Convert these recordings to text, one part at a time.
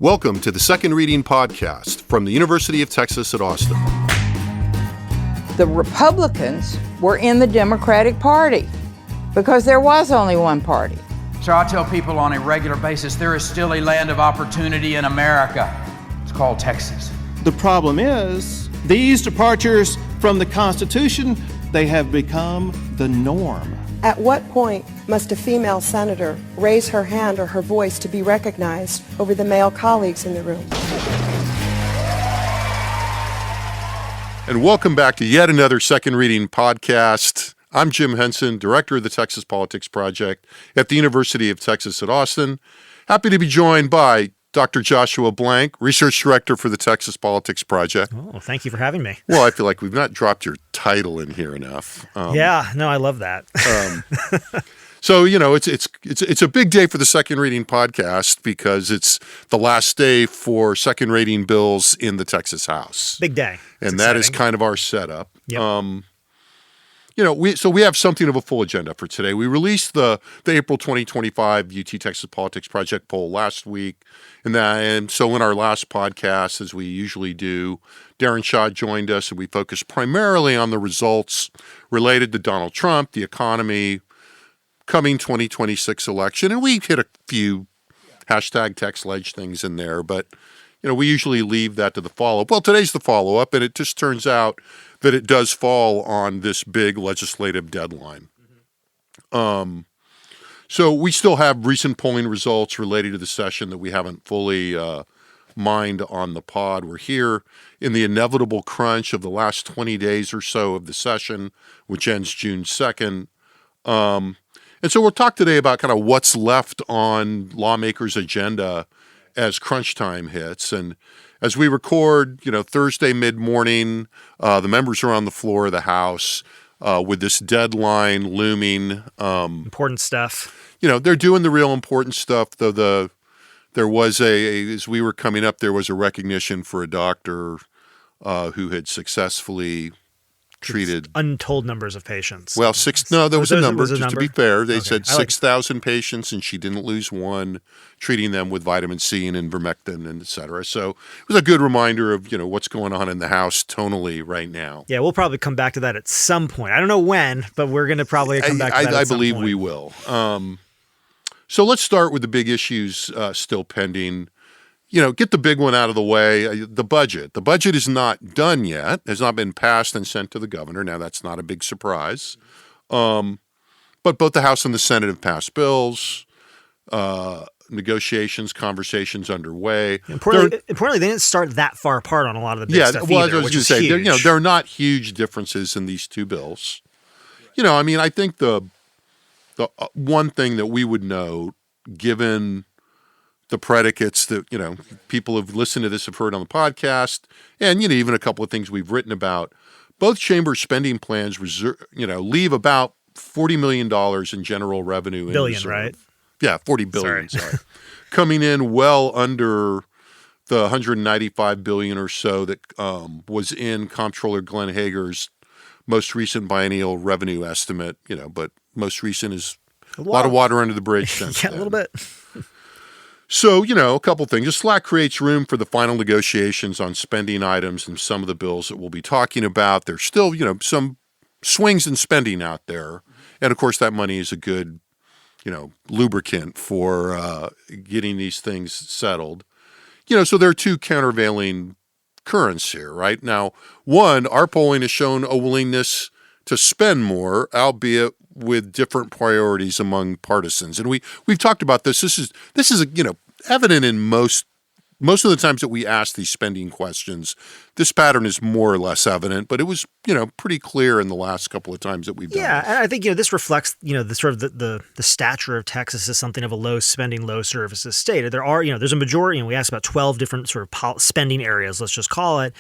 Welcome to the Second Reading Podcast from the University of Texas at Austin. The Republicans were in the Democratic Party because there was only one party. So I tell people on a regular basis, there is still a land of opportunity in America. It's called Texas. The problem is, these departures from the Constitution, they have become the norm. At what point must a female senator raise her hand or her voice to be recognized over the male colleagues in the room? And welcome back to yet another Second Reading Podcast. I'm Jim Henson, Director of the Texas Politics Project at the University of Texas at Austin. Happy to be joined by Dr. Joshua Blank, Research Director for the Texas Politics Project. Oh, thank you for having me. Well, I feel like we've not dropped your title in here enough. I love that. So, you know, it's a big day for the Second Reading Podcast because it's the last day for second reading bills in the Texas House. Big day. And that is kind of our setup. Yep. We have something of a full agenda for today. We released the April 2025 UT Texas Politics Project poll last week. And so in our last podcast, as we usually do, Darren Shaw joined us and we focused primarily on the results related to Donald Trump, the economy, coming 2026 election. And we hit a few hashtag Tex Ledge things in there, but we usually leave that to the follow-up. Well, today's the follow-up, and it just turns out that it does fall on this big legislative deadline. So we still have recent polling results related to the session that we haven't fully mined on the pod. We're here in the inevitable crunch of the last 20 days or so of the session, which ends June 2nd. And so we'll talk today about kind of what's left on lawmakers' agenda as crunch time hits. And as we record, Thursday mid-morning, the members are on the floor of the House with this deadline looming. Important stuff. They're doing the real important stuff, though there was as we were coming up, there was a recognition for a doctor who had successfully treated untold numbers of patients. Well, there was a number. To be fair, they said 6,000 patients, and she didn't lose one, treating them with vitamin C and ivermectin, and et cetera. So it was a good reminder of what's going on in the House tonally right now. Yeah, we'll probably come back to that at some point. I don't know when, but we're going to probably come back to that. I believe we will. So let's start with the big issues still pending. Get the big one out of the way, the budget. The budget is not done yet, has not been passed and sent to the governor. Now, that's not a big surprise. But both the House and the Senate have passed bills, negotiations, conversations underway. Importantly, they didn't start that far apart on a lot of the big stuff either, I was going to say, huge. there are not huge differences in these two bills. I think the one thing that we would note, given the predicates that, people have listened to this, have heard on the podcast, and, even a couple of things we've written about, both chamber spending plans leave about $40 million in general revenue. Billion, right? Yeah, $40 billion, sorry. Coming in well under the $195 billion or so that was in Comptroller Glenn Hager's most recent biennial revenue estimate, but most recent is a lot of water under the bridge since Yeah, a little bit. So, a couple things. The slack creates room for the final negotiations on spending items and some of the bills that we'll be talking about. There's still, some swings in spending out there. And, of course, that money is a good, lubricant for getting these things settled. So there are two countervailing currents here, right? Now, one, our polling has shown a willingness to spend more, albeit with different priorities among partisans. And we've talked about this. This is evident in most of the times that we ask these spending questions. This pattern is more or less evident, but it was, pretty clear in the last couple of times that we've done Yeah, this. and I think, this reflects, the sort of the stature of Texas as something of a low spending, low services state. There are, there's a majority, we asked about 12 different sort of spending areas, let's just call it.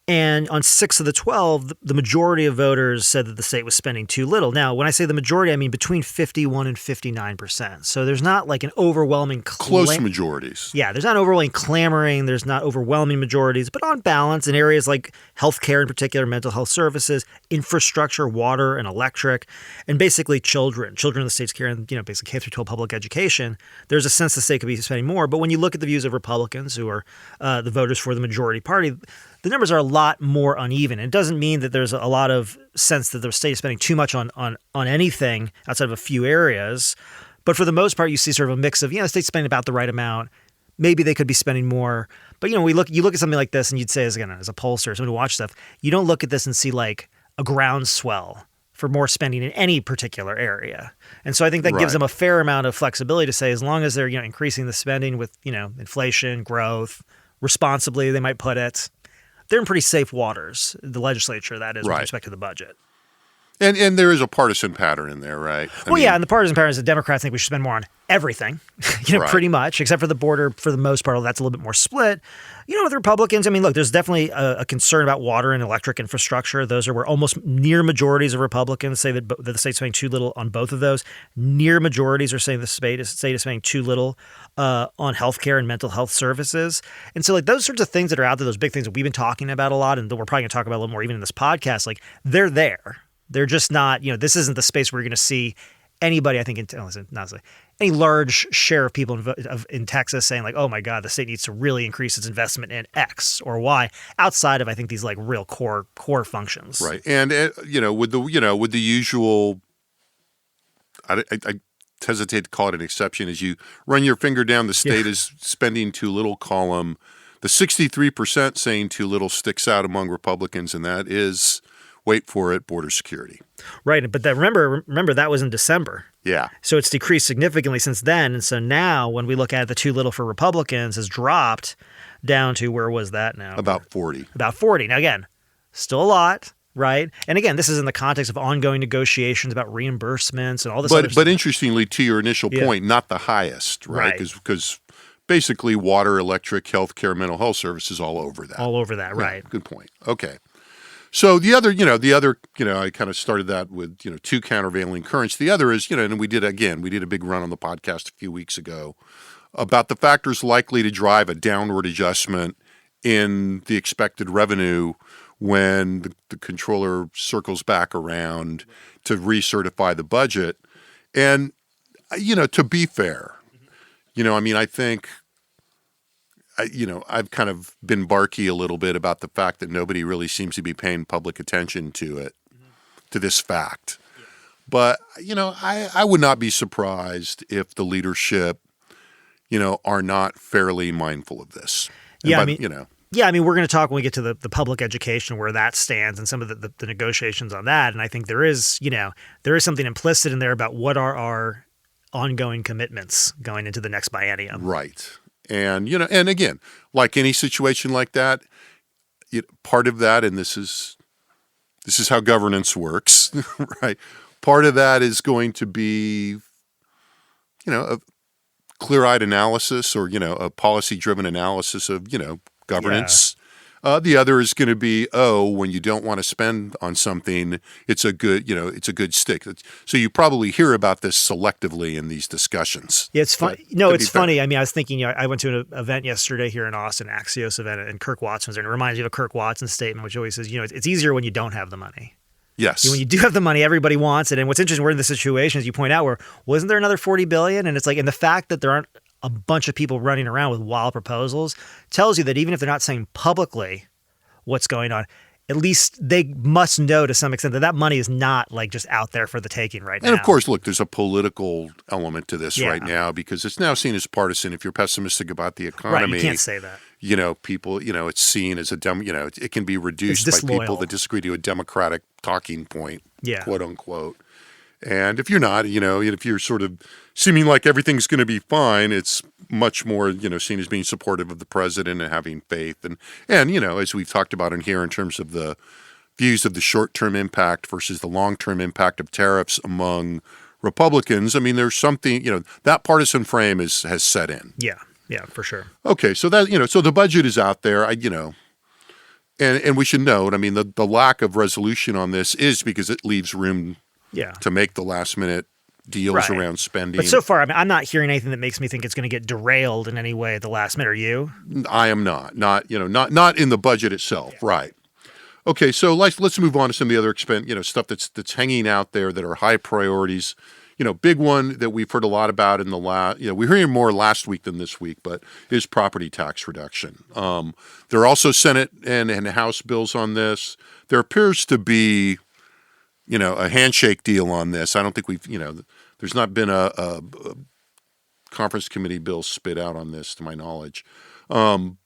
And on 6 of the 12, the majority of voters said that the state was spending too little. Now, when I say the majority, I mean between 51 and 59%. So there's not like an overwhelming close majorities. Yeah, there's not overwhelming clamoring. There's not overwhelming majorities. But on balance, in areas like healthcare in particular, mental health services, infrastructure, water and electric, and basically children in the state's care and, basically K through 12 public education, there's a sense the state could be spending more. But when you look at the views of Republicans, who are the voters for the majority party, the numbers are a lot more uneven. It doesn't mean that there's a lot of sense that the state is spending too much on anything outside of a few areas. But for the most part, you see sort of a mix of, the state's spending about the right amount. Maybe they could be spending more. But, you look at something like this and you'd say, as a pollster, someone who watch stuff, you don't look at this and see like a groundswell for more spending in any particular area. And so I think that gives them a fair amount of flexibility to say, as long as they're, increasing the spending with, inflation, growth, responsibly, they might put it, they're in pretty safe waters, the legislature, that is, with respect to the budget. And there is a partisan pattern in there, right? And the partisan pattern is the Democrats think we should spend more on everything, pretty much, except for the border for the most part. That's a little bit more split. With Republicans, look, there's definitely a concern about water and electric infrastructure. Those are where almost near majorities of Republicans say that the state's spending too little on both of those. Near majorities are saying the state is spending too little on healthcare and mental health services. And so like those sorts of things that are out there, those big things that we've been talking about a lot and that we're probably going to talk about a little more even in this podcast, like they're there. They're just not, this isn't the space where you're going to see anybody, I think, any large share of people in Texas saying like, oh my God, the state needs to really increase its investment in X or Y outside of, I think, these like real core functions. Right. And, with the usual, I hesitate to call it an exception, as you run your finger down the state is spending too little column, the 63% saying too little sticks out among Republicans, and that is, wait for it, border security. Right, but that remember that was in December. Yeah. So it's decreased significantly since then, and so now when we look at the too little for Republicans has dropped down to, where was that now? About 40. About 40. Now again, still a lot, right? And again, this is in the context of ongoing negotiations about reimbursements and all this other stuff. But interestingly, to your initial point, not the highest, right? Because basically water, electric, healthcare, mental health services all over that. All over that, right. Yeah, good point. Okay. So the other, I kind of started that with, two countervailing currents. The other is, and we did a big run on the podcast a few weeks ago about the factors likely to drive a downward adjustment in the expected revenue when the controller circles back around to recertify the budget. And, to be fair, I think, I've kind of been barky a little bit about the fact that nobody really seems to be paying public attention to it, to this fact. But, I would not be surprised if the leadership, are not fairly mindful of this. Yeah, we're going to talk when we get to the public education, where that stands and some of the negotiations on that. And I think there is something implicit in there about what are our ongoing commitments going into the next biennium. Right. And, and again, like any situation like that, part of that, and this is how governance works, right? Part of that is going to be, a clear-eyed analysis or, a policy-driven analysis of, governance. Yeah. The other is going to be, when you don't want to spend on something, it's a good stick. So you probably hear about this selectively in these discussions. Yeah, it's funny. No, it's funny. I was thinking, I went to an event yesterday here in Austin, Axios event, and Kirk Watson was there. And it reminds you of a Kirk Watson statement, which always says, it's easier when you don't have the money. Yes. When you do have the money, everybody wants it. And what's interesting, we're in the situation, as you point out, where wasn't there another $40 billion? And it's like, and the fact that there aren't a bunch of people running around with wild proposals tells you that even if they're not saying publicly what's going on, at least they must know to some extent that money is not like just out there for the taking right now. And of course, look, there's a political element to this right now because it's now seen as partisan. If you're pessimistic about the economy, right, you can't say that. People, it's seen as it can be reduced by people that disagree to a Democratic talking point, quote unquote. And if you're not, if you're sort of seeming like everything's going to be fine, it's much more, seen as being supportive of the president and having faith. And as we've talked about in here in terms of the views of the short-term impact versus the long-term impact of tariffs among Republicans, there's something, that partisan frame has set in. Yeah, for sure. Okay, so that, so the budget is out there. And we should note, I mean, the lack of resolution on this is because it leaves room to make the last minute deals around spending. But so far, I mean, I'm not hearing anything that makes me think it's going to get derailed in any way at the last minute. Are you? I am not in the budget itself. Yeah. Right. Okay. So let's move on to some of the other stuff that's hanging out there that are high priorities. Big one that we've heard a lot about in the last, we're hearing more last week than this week, but is property tax reduction. There are also Senate and House bills on this. There appears to be, a handshake deal on this. I don't think there's not been a conference committee bill spit out on this, to my knowledge. So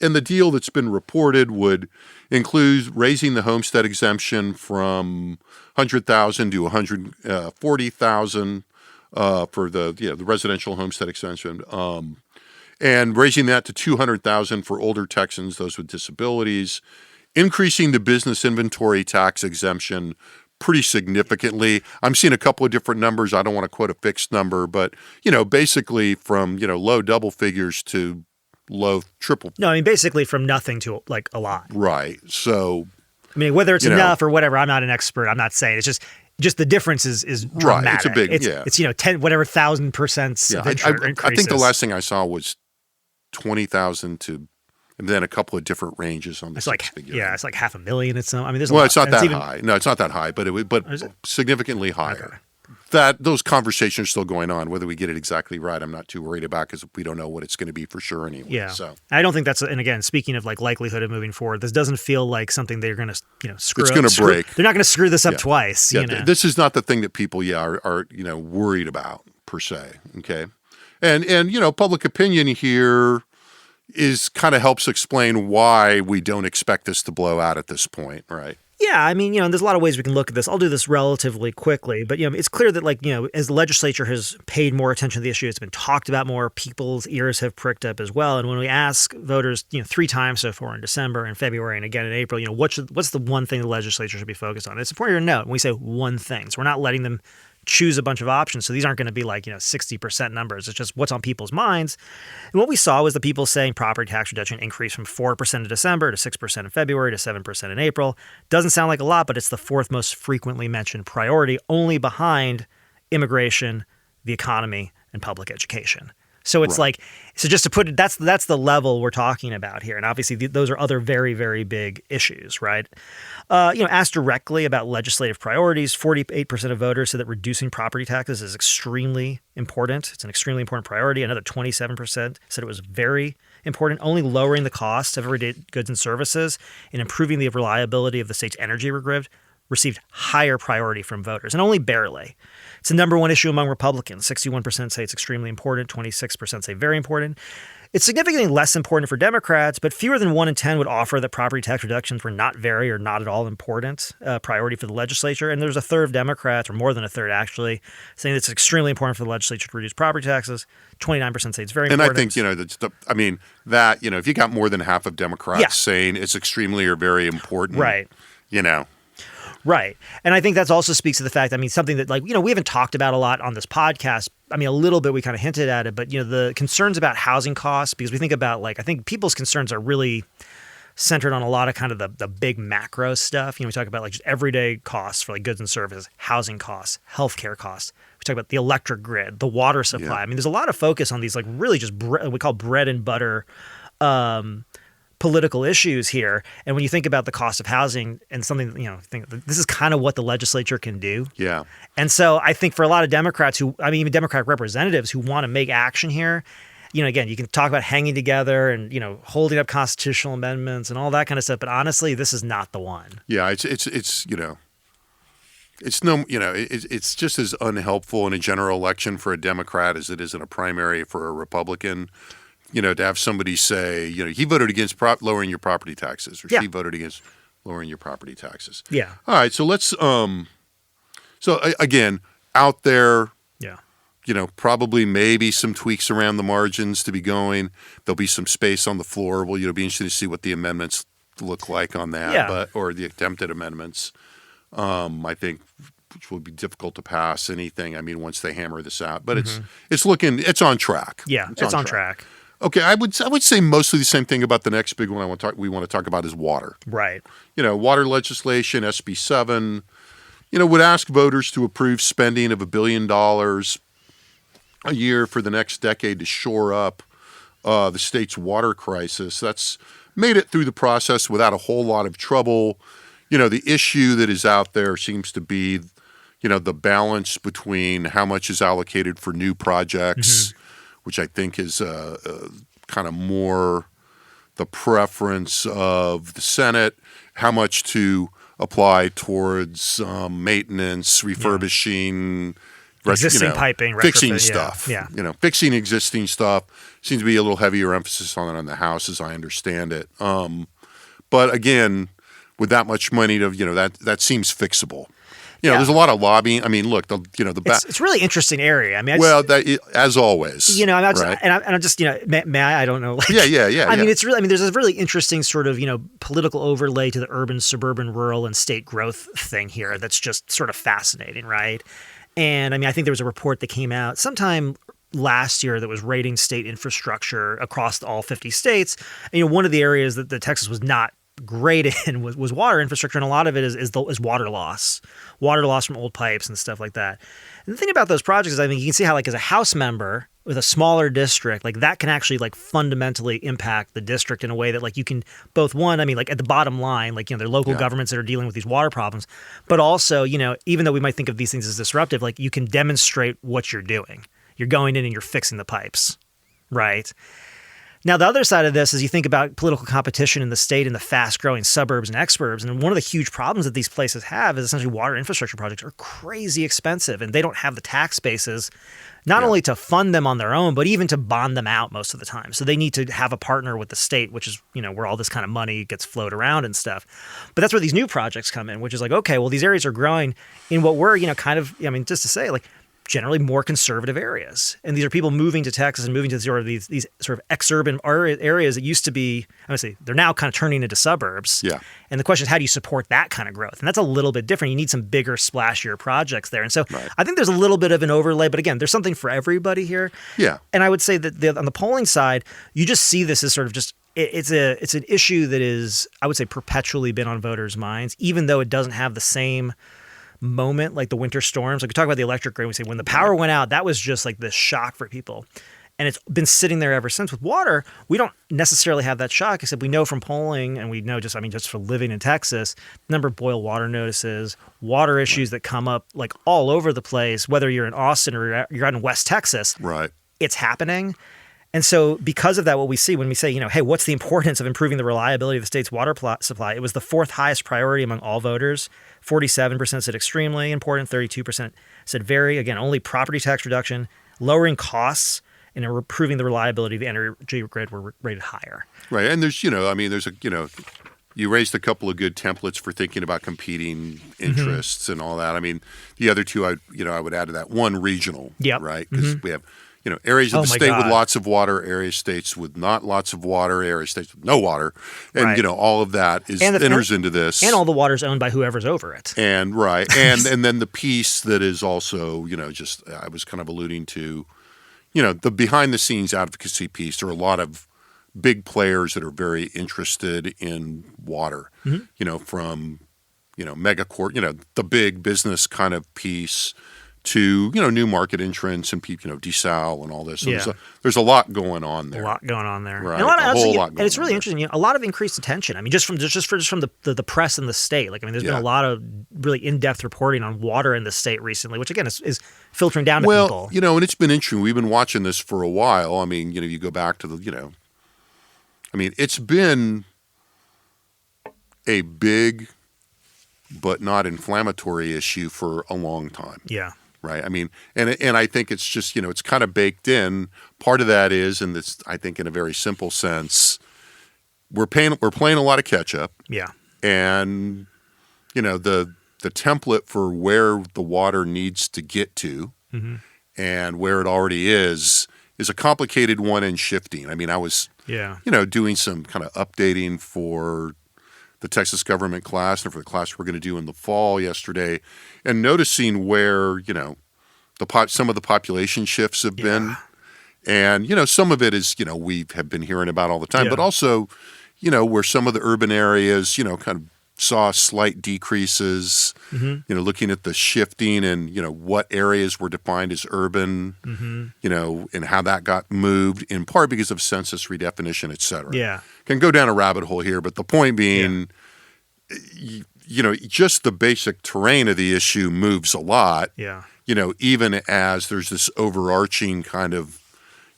and the deal that's been reported would include raising the homestead exemption from $100,000 to $140,000 for the residential homestead exemption, and raising that to $200,000 for older Texans, those with disabilities, increasing the business inventory tax exemption pretty significantly. I'm seeing a couple of different numbers. I don't want to quote a fixed number, but basically from low double figures to low triple. No, I mean basically from nothing to like a lot. Right. So I mean whether it's enough or whatever, I'm not an expert. I'm not saying. It's just the difference is dramatic. Right. It's a big It's 10 whatever 1,000% increases. I think the last thing I saw was 20,000 to, and then a couple of different ranges on the figure. Yeah, it's like $500,000 at some. I mean, there's it's not that high. No, it's not that high, but significantly higher. Okay. Those conversations are still going on. Whether we get it exactly right, I'm not too worried about because we don't know what it's going to be for sure anyway. Yeah. So I don't think that's. And again, speaking of like likelihood of moving forward, this doesn't feel like something they're going to screw. It's going to break. They're not going to screw this up twice. Yeah. This is not the thing that people are worried about per se. Okay. And public opinion here is kind of helps explain why we don't expect this to blow out at this point, right? Yeah, I mean, there's a lot of ways we can look at this. I'll do this relatively quickly, but it's clear that as the legislature has paid more attention to the issue, it's been talked about more, people's ears have pricked up as well. And when we ask voters, 3 times so far in December and February and again in April, what's the one thing the legislature should be focused on? It's important to note when we say one thing, so we're not letting them choose a bunch of options. So these aren't going to be 60% numbers. It's just what's on people's minds. And what we saw was the people saying property tax reduction increased from 4% in December to 6% in February to 7% in April. Doesn't sound like a lot, but it's the 4th most frequently mentioned priority, only behind immigration, the economy, and public education. So it's so just to put it, that's the level we're talking about here. And obviously those are other very, very big issues, right? Asked directly about legislative priorities, 48% of voters said that reducing property taxes is extremely important. It's an extremely important priority. Another 27% said it was very important. Only lowering the cost of everyday goods and services and improving the reliability of the state's energy grid received higher priority from voters, and only barely. It's the number one issue among Republicans. 61% say it's extremely important. 26% say very important. It's significantly less important for Democrats, but fewer than 1 in 10 would offer that property tax reductions were not very or not at all important priority for the legislature. And there's a third of Democrats, or more than a third actually, saying it's extremely important for the legislature to reduce property taxes. 29% say it's very important. And I think, if you got more than half of Democrats saying it's extremely or very important, right. Right. And I think that also speaks to the fact, something that we haven't talked about a lot on this podcast. A little bit, we kind of hinted at it, but the concerns about housing costs, because we think about I think people's concerns are really centered on a lot of kind of the big macro stuff. We talk about just everyday costs for goods and services, housing costs, healthcare costs. We talk about the electric grid, the water supply. Yeah. There's a lot of focus on these really just we call bread and butter political issues here. And when you think about the cost of housing and something, this is kind of what the legislature can do. Yeah. And so I think for a lot of Democrats even Democratic representatives who want to make action here, again, you can talk about hanging together and, holding up constitutional amendments and all that kind of stuff. But honestly, this is not the one. Yeah. It's just as unhelpful in a general election for a Democrat as it is in a primary for a Republican. To have somebody say, he voted against lowering your property taxes, or she voted against lowering your property taxes. Yeah. All right. So let's, again, out there, probably maybe some tweaks around the margins to be going. There'll be some space on the floor. Well, be interested to see what the amendments look like on that, or the attempted amendments. I think, which will be difficult to pass anything. Once they hammer this out, but it's on track. Yeah, it's on track. Okay, I would say mostly the same thing about the next big one we want to talk about is water. Right. Water legislation, SB 7, would ask voters to approve spending of $1 billion a year for the next decade to shore up the state's water crisis. That's made it through the process without a whole lot of trouble. The issue that is out there seems to be, the balance between how much is allocated for new projects, which I think is kind of more the preference of the Senate, how much to apply towards maintenance, refurbishing, Existing piping, fixing retrofit, stuff. Yeah. Fixing existing stuff seems to be a little heavier emphasis on it on the House, as I understand it. But again, with that much money, that seems fixable. There's a lot of lobbying. I mean, look, it's a really interesting area. I mean, as always, right? and I'm just, may I don't know. Like, yeah. I mean, it's really, there's a really interesting sort of, political overlay to the urban, suburban, rural, and state growth thing here that's just sort of fascinating, right? And I mean, I think there was a report that came out sometime last year that was rating state infrastructure across all 50 states. And, one of the areas that Texas was not great in was water infrastructure, and a lot of it is water loss from old pipes and stuff like that. And the thing about those projects is, I think you can see how, like, as a House member with a smaller district, like, that can actually, like, fundamentally impact the district in a way that, like, you can both, one, I mean, like, at the bottom line, like, there are local governments that are dealing with these water problems, but also, even though we might think of these things as disruptive, like, you can demonstrate what you're doing. You're going in and you're fixing the pipes, right? Now, the other side of this is you think about political competition in the state and the fast-growing suburbs and exurbs, and one of the huge problems that these places have is essentially water infrastructure projects are crazy expensive, and they don't have the tax bases not only to fund them on their own, but even to bond them out most of the time. So they need to have a partner with the state, which is, where all this kind of money gets flowed around and stuff. But that's where these new projects come in, which is like, okay, well, these areas are growing in what were, kind of, just to say, like, generally more conservative areas. And these are people moving to Texas and moving to sort of these sort of exurban areas that used to be, honestly, they're now kind of turning into suburbs. Yeah. And the question is, how do you support that kind of growth? And that's a little bit different. You need some bigger, splashier projects there. And so I think there's a little bit of an overlay, but again, there's something for everybody here. Yeah. And I would say that on the polling side, you just see this as sort of just, it's an issue that is, I would say, perpetually been on voters' minds, even though it doesn't have the same moment like the winter storms. Like, we talk about the electric grid, we say when the power went out, that was just like this shock for people. And it's been sitting there ever since. With water, we don't necessarily have that shock, except we know from polling, and we know just for living in Texas, number of boil water notices, water issues that come up like all over the place, whether you're in Austin or you're out in West Texas, it's happening. And so because of that, what we see when we say, hey, what's the importance of improving the reliability of the state's water supply? It was the fourth highest priority among all voters. 47% said extremely important, 32% said very. Again, only property tax reduction, lowering costs, and improving the reliability of the energy grid were rated higher. Right. And there's, you raised a couple of good templates for thinking about competing interests and all that. I mean, the other two, I would add to that. One, regional, right? Because we have areas of the state with lots of water, areas states with not lots of water, areas states with no water, and all of that enters into this. And all the water's owned by whoever's over it. And and then the piece that is also just I was kind of alluding to, the behind the scenes advocacy piece. There are a lot of big players that are very interested in water. From megacorp, the big business kind of piece, to new market entrants and people, desal and all this. So there's a lot going on there. A lot going on there, right? And a whole lot going on. And it's really interesting. A lot of increased attention. I mean, just from the press and the state. Like, I mean, there's been a lot of really in-depth reporting on water in the state recently, which again is filtering down to people. And it's been interesting. We've been watching this for a while. I mean, you go back to the, it's been a big but not inflammatory issue for a long time. Yeah. Right. I mean, and I think it's just, it's kind of baked in. Part of that is, and this, I think in a very simple sense, we're playing a lot of catch up. Yeah. And, the template for where the water needs to get to and where it already is a complicated one and shifting. I mean, I was, doing some kind of updating for the Texas government class and for the class we're going to do in the fall yesterday, and noticing where, some of the population shifts have been. And, some of it is, we have been hearing about all the time, Yeah. but also, where some of the urban areas, kind of saw slight decreases, looking at the shifting and, what areas were defined as urban, and how that got moved, in part because of census redefinition, et cetera. Yeah. Can go down a rabbit hole here, but the point being, just the basic terrain of the issue moves a lot, Yeah. Even as there's this overarching kind of,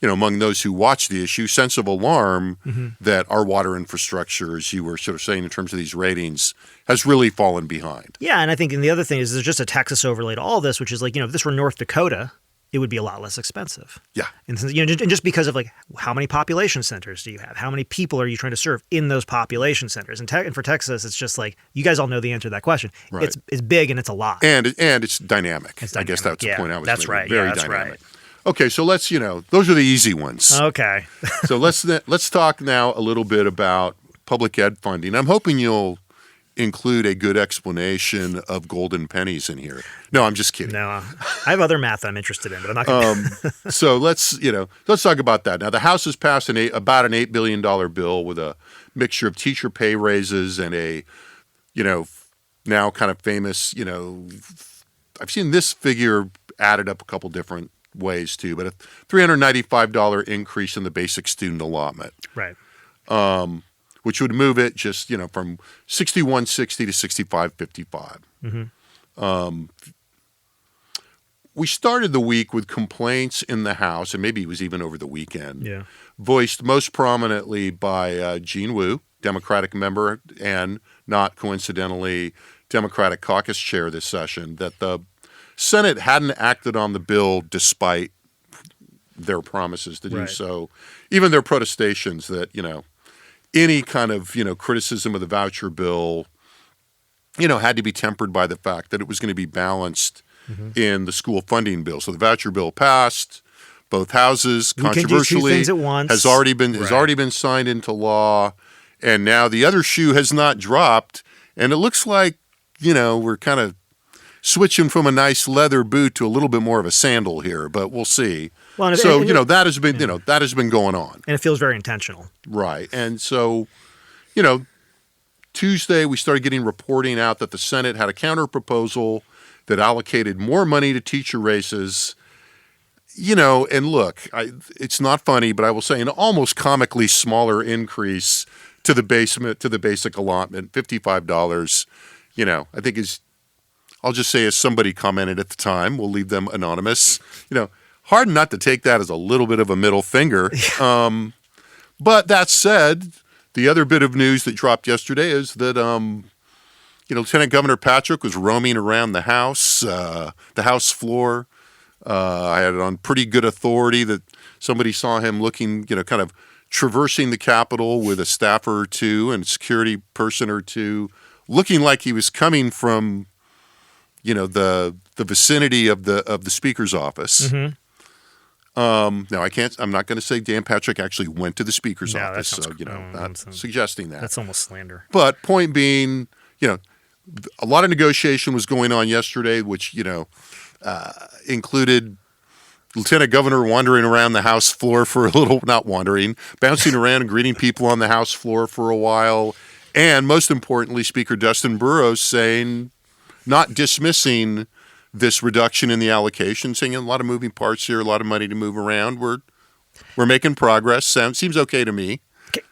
among those who watch the issue, sense of alarm that our water infrastructure, as you were sort of saying in terms of these ratings, has really fallen behind. Yeah, and I think the other thing is there's just a Texas overlay to all this, which is like, if this were North Dakota, it would be a lot less expensive. Yeah. And just because of like how many population centers do you have? How many people are you trying to serve in those population centers? And for Texas, it's just like, you guys all know the answer to that question. Right. It's big and it's a lot. And it's dynamic. It's I guess dynamic. that's the point I was That's making. right. Very Yeah, that's dynamic. right. Okay, so let's, those are the easy ones. Okay. So let's talk now a little bit about public ed funding. I'm hoping you'll include a good explanation of golden pennies in here. No, I'm just kidding. No, I have other math I'm interested in, but I'm not going to. So let's talk about that. Now, the House has passed about an $8 billion bill with a mixture of teacher pay raises and a, now kind of famous, I've seen this figure added up a couple different ways too, but a $395 increase in the basic student allotment. Right. Which would move it just, from $61.60 to $65.55. We started the week with complaints in the House, and maybe it was even over the weekend, voiced most prominently by Jean Wu, Democratic member, and not coincidentally Democratic caucus chair this session, that the Senate hadn't acted on the bill despite their promises to do so, even their protestations that, any kind of, criticism of the voucher bill, had to be tempered by the fact that it was going to be balanced in the school funding bill. So the voucher bill passed, both houses, controversially, two things at once. has already been signed into law, and now the other shoe has not dropped, and it looks like, we're kind of switching from a nice leather boot to a little bit more of a sandal here, but we'll see. Well, so, that has been, that has been going on. And it feels very intentional. Right. And so, Tuesday we started getting reporting out that the Senate had a counter proposal that allocated more money to teacher races. And look, it's not funny, but I will say an almost comically smaller increase to the basic allotment, $55, I think I'll just say, as somebody commented at the time, we'll leave them anonymous, hard not to take that as a little bit of a middle finger. But that said, the other bit of news that dropped yesterday is that, Lieutenant Governor Patrick was roaming around the House floor. I had it on pretty good authority that somebody saw him looking, kind of traversing the Capitol with a staffer or two and security person or two, looking like he was coming from, the vicinity of the Speaker's office. Now I'm not going to say Dan Patrick actually went to the Speaker's office, so not suggesting that. That's almost slander. But point being, a lot of negotiation was going on yesterday, which included Lieutenant Governor wandering around the House floor for a little, not wandering, bouncing around and greeting people on the House floor for a while, and most importantly, Speaker Dustin Burrows not dismissing this reduction in the allocation, saying a lot of moving parts here, a lot of money to move around. We're making progress. Seems okay to me.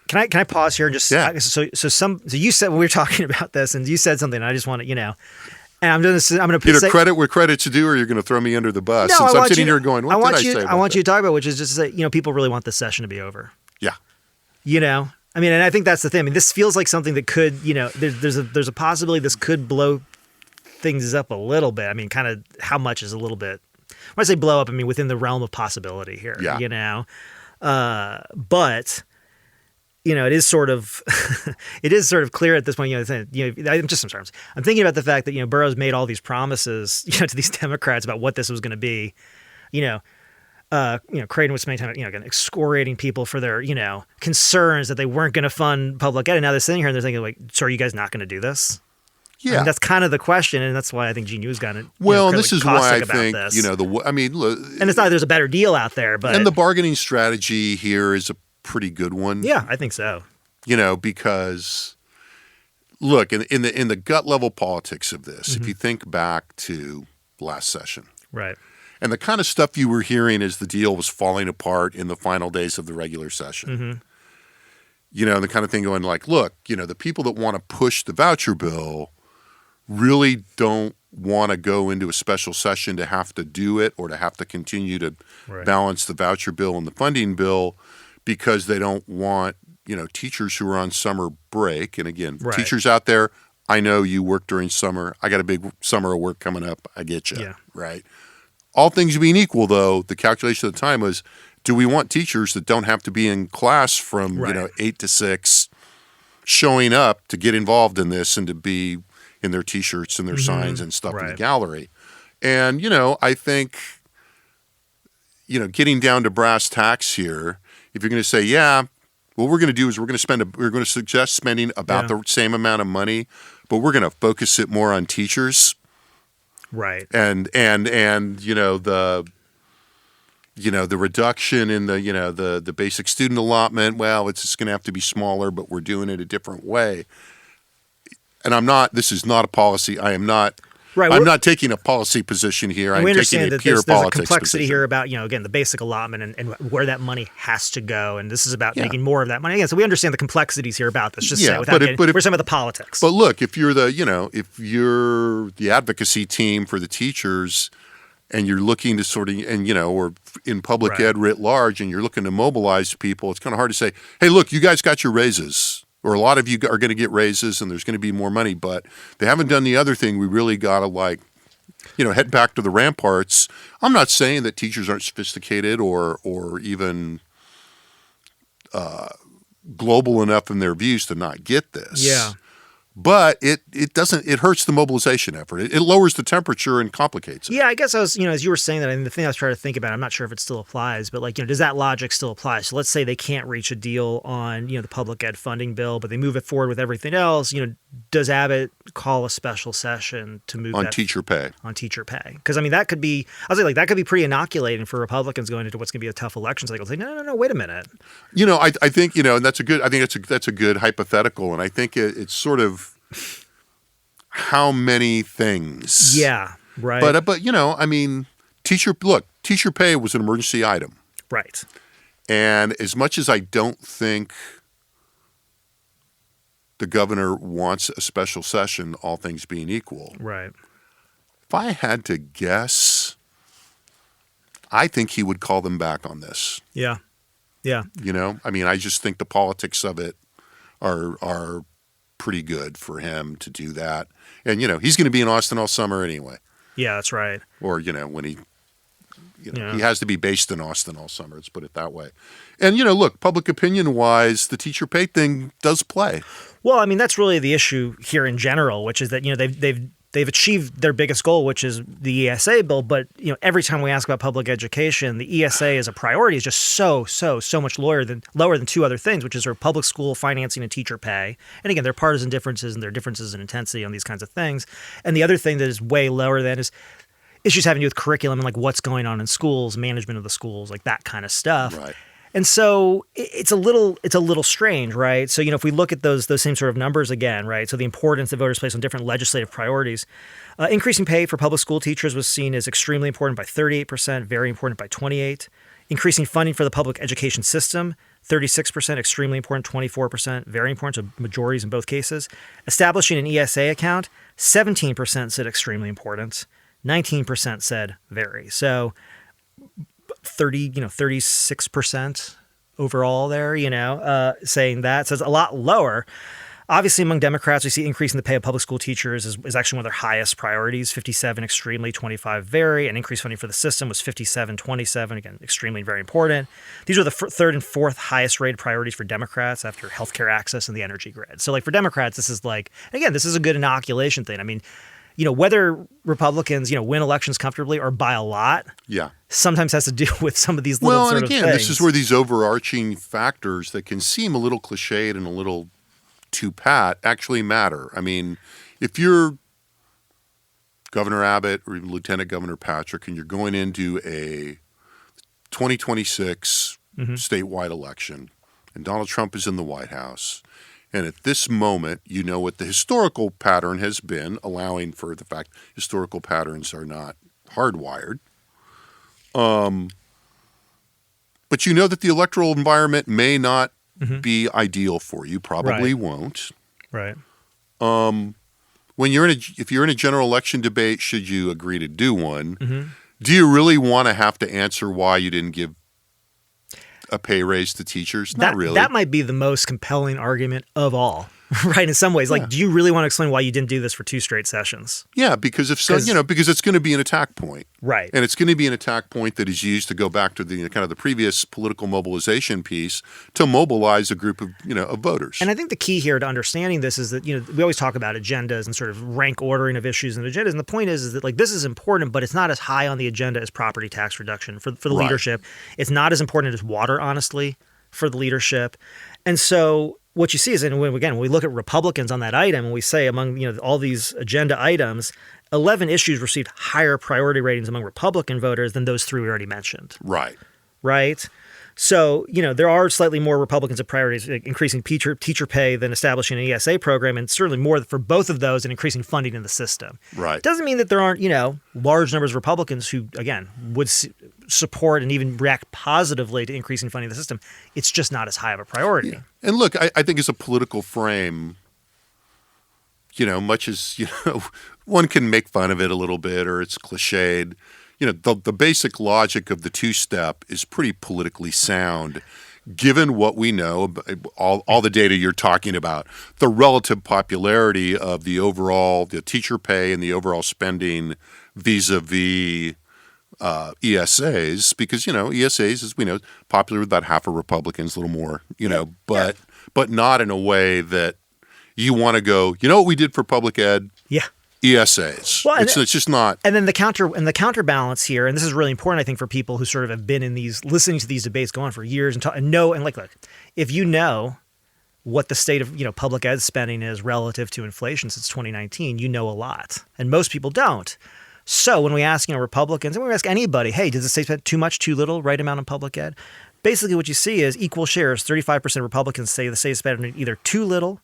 Can I pause here and just so you said, when we were talking about this, and you said something, and I just want to, and I'm going to Either credit where credit's due, or you're going to throw me under the bus. No, Since I'm sitting here going, what did I say? I want you to talk about, which is just to say, people really want this session to be over. Yeah. And I think that's the thing. This feels like something that could, there's a possibility this could blow things up a little bit. Kind of how much is a little bit. When I say blow up, within the realm of possibility here. Yeah. But it is sort of clear at this point. I'm sorry. I'm thinking about the fact that Burrows made all these promises to these Democrats about what this was going to be. Creighton was spending time, excoriating people for their concerns that they weren't going to fund public ed, and now they're sitting here and they're thinking, like, so are you guys not going to do this? Yeah. I mean, that's kind of the question, and that's why I think GNU's got it. Well, and this is why I about think, this. and it's not that there's a better deal out there, but and the bargaining strategy here is a pretty good one. yeah, I think so. Because look, in the gut level politics of this, Mm-hmm. if you think back to last session, Right. and the kind of stuff you were hearing as the deal was falling apart in the final days of the regular session. Mm-hmm. And the kind of thing going like, look, the people that want to push the voucher bill really don't want to go into a special session to have to do it or to have to continue to Right. balance the voucher bill and the funding bill because they don't want, teachers who are on summer break. And again, Right. teachers out there, I know you work during summer. I got a big summer of work coming up. I get you. Yeah. Right. All things being equal, though, the calculation at the time was, do we want teachers that don't have to be in class from, Right. 8 to 6 showing up to get involved in this and to be in their T-shirts and their signs and stuff in the Right. gallery? And, I think, getting down to brass tacks here, if you're going to say, yeah, what we're going to do is we're going to suggest spending about the same amount of money, but we're going to focus it more on teachers Right. and the reduction in the basic student allotment. Well, it's just going to have to be smaller, but we're doing it a different way. And this is not a policy. I am not. Right. I'm not taking a policy position here. I'm we taking understand a that pure there's a politics complexity position. here about, again, the basic allotment and where that money has to go. And this is about Yeah. making more of that money. Again, so we understand the complexities here about this. Just Yeah, say, without but if- getting, but if- we're talking about the politics. But look, if you're the advocacy team for the teachers, and you're looking to sort of, or in public Right. ed writ large, and you're looking to mobilize people, it's kind of hard to say, hey, look, you guys got your raises, or a lot of you are going to get raises, and there's going to be more money, but they haven't done the other thing. We really got to head back to the ramparts. I'm not saying that teachers aren't sophisticated or even global enough in their views to not get this. Yeah. But it hurts the mobilization effort. It lowers the temperature and complicates it. Yeah, I guess I was, as you were saying that, and the thing I was trying to think about, I'm not sure if it still applies, but does that logic still apply? So let's say they can't reach a deal on, the public ed funding bill, but they move it forward with everything else. Does Abbott call a special session to move On that teacher pay. on teacher pay? Because that could be, that could be pretty inoculating for Republicans going into what's going to be a tough election cycle. Say, no, wait a minute. I think, and that's a good hypothetical. And I think it's sort of how many things. Yeah, right. But teacher pay was an emergency item. Right. And as much as I don't think the governor wants a special session, all things being equal, Right. if I had to guess, I think he would call them back on this. Yeah. Yeah. I just think the politics of it are pretty good for him to do that. And, he's going to be in Austin all summer anyway. Yeah, that's right. Or, when he, Yeah. he has to be based in Austin all summer. Let's put it that way. And, look, public opinion wise, the teacher pay thing does play. Well, that's really the issue here in general, which is that, they've achieved their biggest goal, which is the ESA bill. But, every time we ask about public education, the ESA as a priority is just so much lower than two other things, which is our public school financing and teacher pay. And again, there are partisan differences and there are differences in intensity on these kinds of things. And the other thing that is way lower than is issues having to do with curriculum and what's going on in schools, management of the schools, that kind of stuff. Right. And so it's a little strange, right? So, if we look at those same sort of numbers again, right? So the importance that voters place on different legislative priorities, increasing pay for public school teachers was seen as extremely important by 38%, very important by 28%. Increasing funding for the public education system, 36%, extremely important, 24%, very important, so majorities in both cases. Establishing an ESA account, 17% said extremely important, 19% said very. So 36% overall there, saying that. So it's a lot lower. Obviously, among Democrats, we see increasing the pay of public school teachers is actually one of their highest priorities, 57 extremely, 25 very, and increased funding for the system was 57, 27, again, extremely very important. These are the third and fourth highest rated priorities for Democrats after healthcare access and the energy grid. So for Democrats, this is again, this is a good inoculation thing. Whether Republicans, win elections comfortably or by a lot, Yeah. sometimes has to do with some of these little Well, sort and of again, things. this is where these overarching factors that can seem a little cliched and a little too pat actually matter. if you're Governor Abbott or Lieutenant Governor Patrick and you're going into a 2026 statewide election and Donald Trump is in the White House, and at this moment, you know what the historical pattern has been, allowing for the fact historical patterns are not hardwired. But you know that the electoral environment may not be ideal for you, probably won't. Right. When if you're in a general election debate, should you agree to do one, do you really want to have to answer why you didn't give a pay raise to teachers? Not really. That might be the most compelling argument of all, right? In some ways, like, do you really want to explain why you didn't do this for 2 straight sessions? Yeah, because if so, because it's going to be an attack point, right? And it's going to be an attack point that is used to go back to the kind of the previous political mobilization piece to mobilize a group of of voters. And I think the key here to understanding this is that we always talk about agendas and sort of rank ordering of issues and agendas, and the point is that like this is important, but it's not as high on the agenda as property tax reduction for the leadership. It's not as important as water, honestly, for the leadership, and so. What you see is, and when we look at Republicans on that item, and we say among all these agenda items, 11 issues received higher priority ratings among Republican voters than those 3 we already mentioned. Right. So there are slightly more Republicans at priorities, increasing teacher pay than establishing an ESA program, and certainly more for both of those and increasing funding in the system. Right. Doesn't mean that there aren't large numbers of Republicans who again would support and even react positively to increasing funding in the system. It's just not as high of a priority. Yeah. And look, I think as a political frame, much as one can make fun of it a little bit or it's cliched. The basic logic of the 2-step is pretty politically sound, given what we know, all the data you're talking about, the relative popularity of the teacher pay and the overall spending vis-a-vis ESAs, because ESAs, as we know, popular with about half of Republicans, a little more, but not in a way that you want to go. You know what we did for public ed? Yeah. ESAs. Well, it's just not. And then the counterbalance here, and this is really important, I think, for people who sort of have been in listening to these debates go on for years and know, and look, if you know what the state of public ed spending is relative to inflation since 2019, you know a lot, and most people don't. So when we ask Republicans, and when we ask anybody, hey, does the state spend too much, too little, right amount on public ed? Basically, what you see is equal shares. 35% of Republicans say the state is spending either too little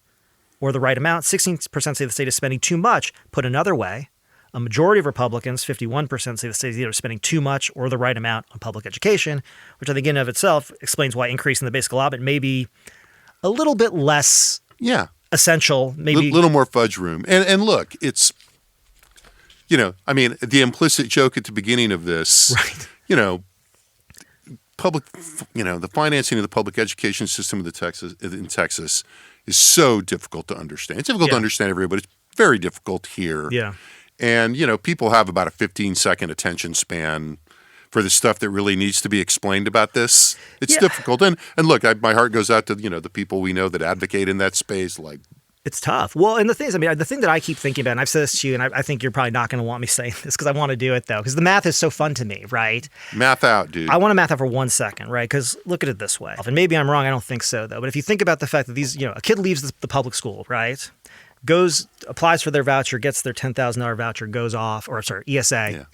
or the right amount. 16% say the state is spending too much. Put another way, a majority of Republicans, 51%, say the state is either spending too much or the right amount on public education, which I think in and of itself explains why increasing the basic allotment may be a little bit less essential, maybe a little more fudge room. And look, it's, the implicit joke at the beginning of this, public, the financing of the public education system in Texas is so difficult to understand. It's difficult to understand everywhere, but it's very difficult here. Yeah. And, people have about a 15-second attention span for the stuff that really needs to be explained about this. It's difficult. And look, my heart goes out to, the people we know that advocate in that space. Like, it's tough. Well, and the thing that I keep thinking about, and I've said this to you, and I think you're probably not going to want me saying this because I want to do it, though, because the math is so fun to me, right? Math out, dude. I want to math out for 1 second, right? Because look at it this way. And maybe I'm wrong. I don't think so, though. But if you think about the fact that these, a kid leaves the public school, right? Applies for their voucher, gets their $10,000 voucher, goes off, ESA,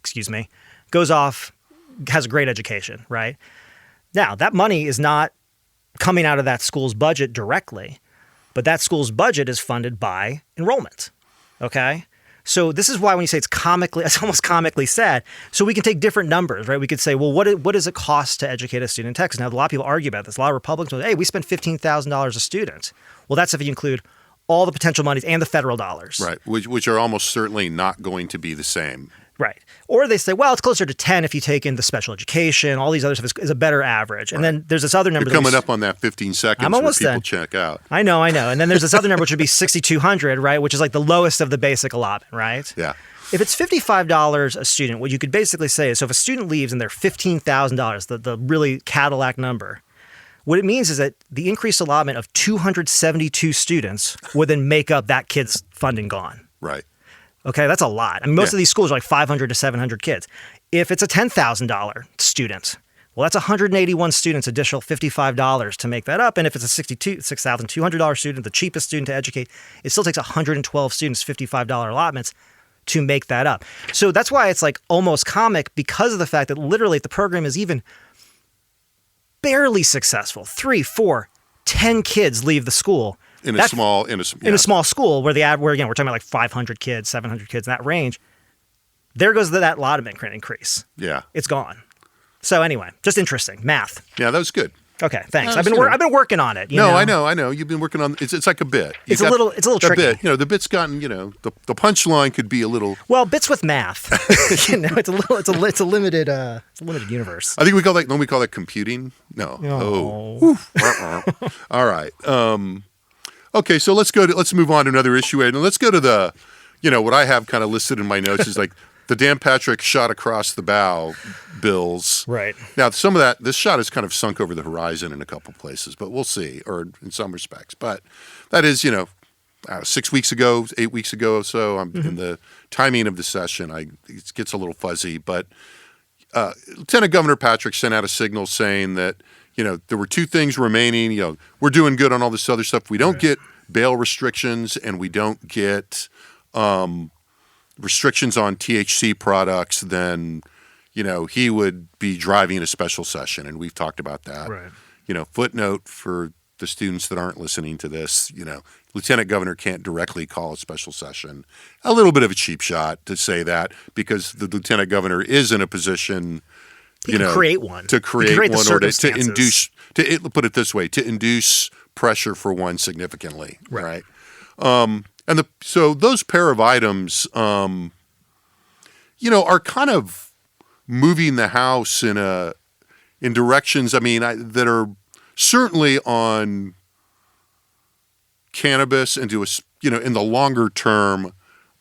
goes off, has a great education, right? Now, that money is not coming out of that school's budget directly, but that school's budget is funded by enrollment, okay? So this is why when you say it's almost comically sad. So we can take different numbers, right? We could say, well, what does it cost to educate a student in Texas? Now, a lot of people argue about this. A lot of Republicans will say, hey, we spend $15,000 a student. Well, that's if you include all the potential monies and the federal dollars. Right, which are almost certainly not going to be the same. Right. Or they say, well, it's closer to 10 if you take in the special education, all these other stuff is a better average. And then there's this other number. You're coming up on that 15 seconds I'm almost where people done. check out. I know. And then there's this other number, which would be 6,200, right? Which is like the lowest of the basic allotment, right? Yeah. If it's $55 a student, what you could basically say is, so if a student leaves and they're $15,000, the really Cadillac number, what it means is that the increased allotment of 272 students would then make up that kid's funding gone. Right. Okay, that's a lot. I mean, most of these schools are like 500 to 700 kids. If it's a $10,000 student, Well, that's 181 students, additional $55 to make that up. And if it's a $6,200 student, the cheapest student to educate, it still takes 112 students, $55 allotments to make that up. So that's why it's like almost comic, because of the fact that literally if the program is even barely successful, 3, 4, 10 kids leave the school. In a small school where where again we're talking about like 500 kids, 700 kids in that range. There goes that allotment increase. Yeah, it's gone. So anyway, just interesting math. Yeah, that was good. Okay, thanks. I've been working on it. No, I know. You've been working on it's like a bit. It's a little tricky. Bit. The bit's gotten. The punchline could be a little. Well, bits with math. It's a limited universe. I think we call that. Don't we call that computing? No. Oh. All right. Okay, so let's move on to another issue, and let's go to the, what I have kind of listed in my notes is like the Dan Patrick shot across the bow bills. Right. Now, this shot is kind of sunk over the horizon in a couple places, but we'll see, or in some respects. But that is, 6 weeks ago, 8 weeks ago or so, I'm in the timing of the session. It gets a little fuzzy, but Lieutenant Governor Patrick sent out a signal saying that, there were two things remaining. We're doing good on all this other stuff. We don't get bail restrictions, and we don't get restrictions on THC products, then, he would be driving a special session. And we've talked about that. Right. Footnote for the students that aren't listening to this, Lieutenant Governor can't directly call a special session. A little bit of a cheap shot to say that, because the Lieutenant Governor is in a position He can create one. To create one, or to induce, put it this way, to induce pressure for one significantly, right? So those pair of items, are kind of moving the House in directions. That are certainly on cannabis, and in the longer term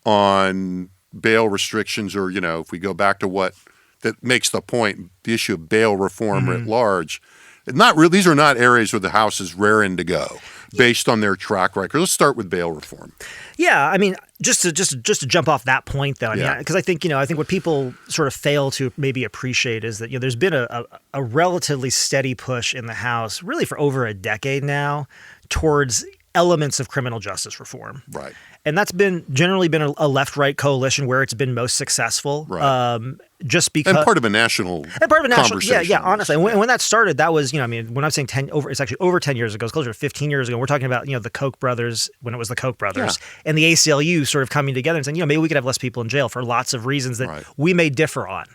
on bail restrictions, or if we go back to what. That makes the point, the issue of bail reform writ large. These are not areas where the House is raring to go based on their track record. Let's start with bail reform. Yeah, just to jump off that point though, because I think what people sort of fail to maybe appreciate is that there's been a relatively steady push in the House, really for over a decade now, towards elements of criminal justice reform. Right. And that's generally been a left-right coalition where it's been most successful. Right. Just because, and part of a national conversation. Yeah. Honestly, when that started, that was when I'm saying it's actually over 10 years ago. It's closer to 15 years ago. We're talking about the Koch brothers, when it was the Koch brothers, and the ACLU sort of coming together and saying maybe we could have less people in jail for lots of reasons that we may differ on.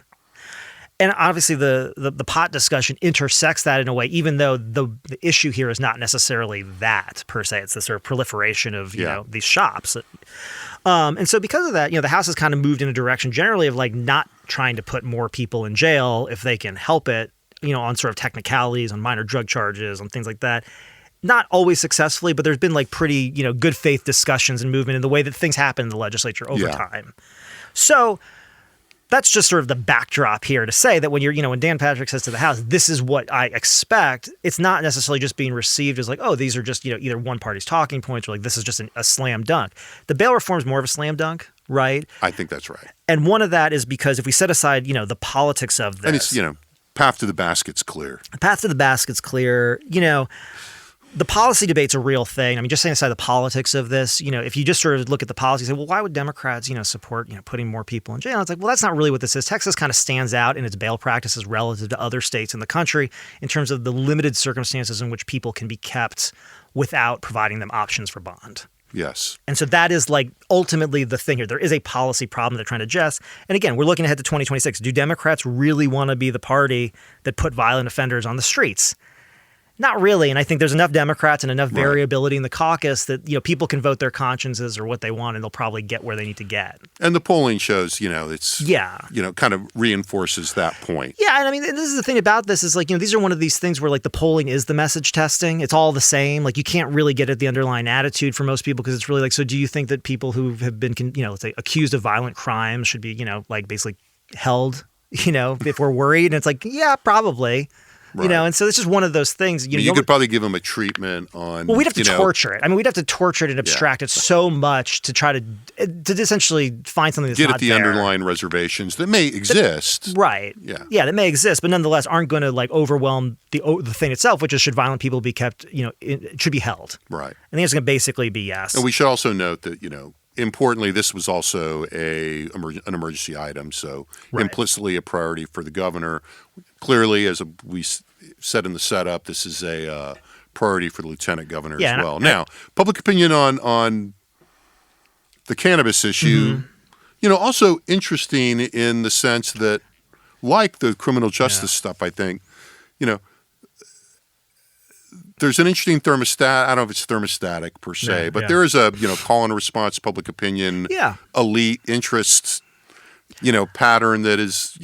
And obviously the pot discussion intersects that in a way, even though the issue here is not necessarily that per se. It's the sort of proliferation of these shops. And so because of that, the House has kind of moved in a direction generally of like not trying to put more people in jail if they can help it, on sort of technicalities, on minor drug charges, on things like that. Not always successfully, but there's been like pretty, good faith discussions and movement in the way that things happen in the legislature over time. So that's just sort of the backdrop here to say that when when Dan Patrick says to the House, this is what I expect, it's not necessarily just being received as like, oh, these are just, either one party's talking points, or like this is just a slam dunk. The bail reform is more of a slam dunk, right? I think that's right. And one of that is because if we set aside, the politics of this. And it's, path to the basket's clear. Path to the basket's clear, the policy debate's a real thing. Just setting aside the politics of this, if you just sort of look at the policy and say, well, why would Democrats, support, putting more people in jail? It's like, well, that's not really what this is. Texas kind of stands out in its bail practices relative to other states in the country in terms of the limited circumstances in which people can be kept without providing them options for bond. Yes. And so that is like ultimately the thing here. There is a policy problem they're trying to address. And again, we're looking ahead to 2026. Do Democrats really want to be the party that put violent offenders on the streets? Not really. And I think there's enough Democrats and enough variability in the caucus that, people can vote their consciences or what they want, and they'll probably get where they need to get. And the polling shows, it's, kind of reinforces that point. Yeah. And this is the thing about this is like, these are one of these things where like the polling is the message testing. It's all the same. Like you can't really get at the underlying attitude for most people because it's really like, so do you think that people who have been, let's say accused of violent crimes should be, like basically held, if we're worried? And it's like, yeah, probably. You know, and so it's just one of those things. You could probably give them a treatment on. Well, we'd have to torture it. I mean, we'd have to torture it and abstract it so much to try to essentially find something that's get not at the there. underlying reservations that may exist. Right. Yeah, that may exist, but nonetheless aren't going to like overwhelm the thing itself, which is should violent people be kept, it should be held. Right. I think it's going to basically be yes. And we should also note that, importantly, this was also an emergency item, so implicitly a priority for the governor. Clearly, as we said in the setup, this is a priority for the lieutenant governor as well. Now, public opinion on the cannabis issue, also interesting in the sense that, like the criminal justice stuff, I think, there's an interesting thermostat. I don't know if it's thermostatic per se, but there is a call and response public opinion, elite interest, pattern that is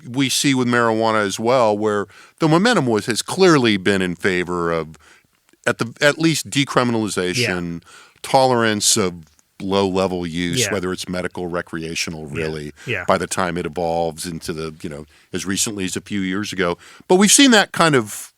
we see with marijuana as well, where the momentum has clearly been in favor of at least decriminalization, tolerance of low level use, whether it's medical, recreational, really. By the time it evolves into the as recently as a few years ago, but we've seen that kind of